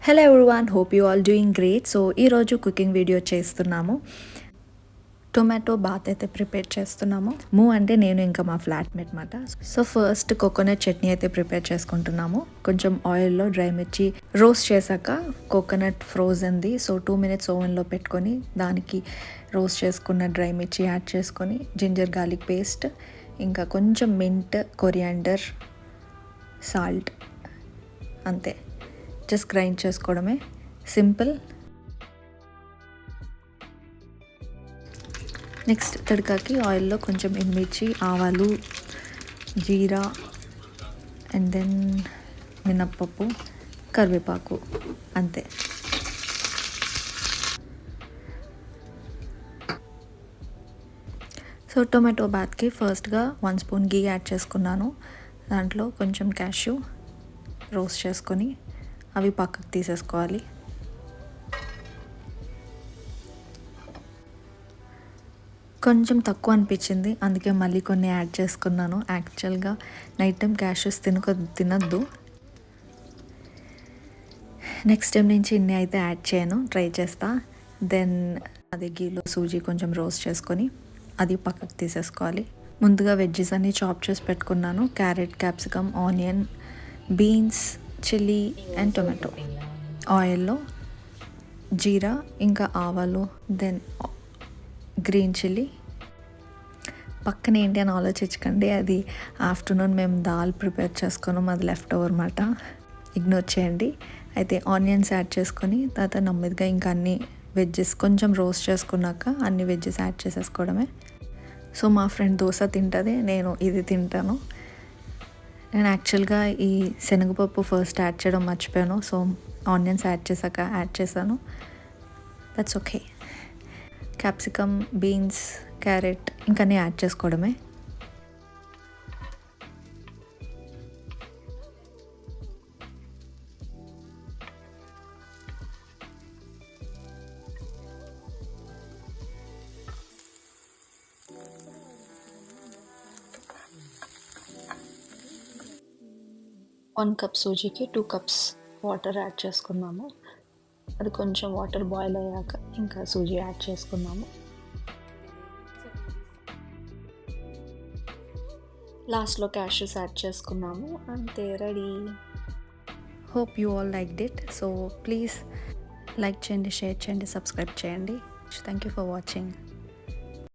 Hello everyone, hope you all doing great. So ఈరోజు cooking video చేస్తున్నాము. Tomato bath అయితే prepare చేస్తున్నాము. అంటే నేను ఇంకా మా ఫ్లాట్మేట్ మాట. సో ఫస్ట్ కోకోనట్ చట్నీ అయితే ప్రిపేర్ చేసుకుంటున్నాము. కొంచెం ఆయిల్లో డ్రై మిర్చి రోస్ట్ చేశాక కోకోనట్ ఫ్రోజన్ది సో 2 minutes ఓవెన్లో పెట్టుకొని దానికి రోస్ట్ చేసుకున్న డ్రై మిర్చి యాడ్ చేసుకొని జింజర్ గార్లిక్ పేస్ట్, ఇంకా కొంచెం మింట్, కొరియాండర్, సాల్ట్, అంతే. జస్ట్ గ్రైండ్ చేసుకోవడమే, సింపుల్. నెక్స్ట్ తడకాకి ఆయిల్లో కొంచెం ఎండుమిర్చి, ఆవాలు, జీరా అండ్ దెన్ మినప్పప్పు, కరివేపాకు, అంతే. సో టొమాటో బాత్కి ఫస్ట్గా 1 spoon గీ యాడ్ చేసుకున్నాను. దాంట్లో కొంచెం క్యాష్యూ రోస్ట్ చేసుకొని అవి పక్కకు తీసేసుకోవాలి. కొంచెం తక్కువ అనిపించింది, అందుకే మళ్ళీ కొన్ని యాడ్ చేసుకున్నాను. యాక్చువల్గా నైట్ టైం క్యాష్యూస్ తినద్దు. నెక్స్ట్ టైం నుంచి ఇన్ని అయితే యాడ్ చేయను, ట్రై చేస్తా. దెన్ అదే గీలో సూజీ కొంచెం రోస్ట్ చేసుకొని అది పక్కకు తీసేసుకోవాలి. ముందుగా వెజ్జెస్ అన్నీ చాప్ చేసి పెట్టుకున్నాను. Carrot, capsicum, onion, beans, chilli and tomato. ఆయిల్లో జీరా, ఇంకా ఆవాలు, దెన్ గ్రీన్ చిల్లీ. పక్కన ఏంటి అని ఆలోచించకండి, అది ఆఫ్టర్నూన్ మేము దాల్ ప్రిపేర్ చేసుకున్నాం, అది లెఫ్ట్ ఓవర్ మాట, ఇగ్నోర్ చేయండి. అయితే ఆనియన్స్ యాడ్ చేసుకొని తర్వాత నెమ్మదిగా ఇంకా అన్ని వెజ్జెస్ కొంచెం రోస్ట్ చేసుకున్నాక అన్ని వెజ్జెస్ యాడ్ చేసేసుకోవడమే. సో మా ఫ్రెండ్ దోశ తింటుంది, నేను ఇది తింటాను. నేను యాక్చువల్గా ఈ శనగపప్పు ఫస్ట్ యాడ్ చేయడం మర్చిపోయాను, సో ఆనియన్స్ యాడ్ చేశాక యాడ్ చేశాను. That's okay. Capsicum, beans, carrot ఇంకా అన్నీ యాడ్ చేసుకోవడమే. వన్ కప్ సూజీకి 2 cups వాటర్ యాడ్ చేసుకున్నాము. అది కొంచెం వాటర్ బాయిల్ అయ్యాక ఇంకా సూజీ యాడ్ చేసుకున్నాము. లాస్ట్లో క్యాష్యూస్ యాడ్ చేసుకున్నాము, అంతే, ready. Hope you all liked it. So please like చేయండి, షేర్ చేయండి, సబ్స్క్రైబ్ చేయండి. Thank you for watching.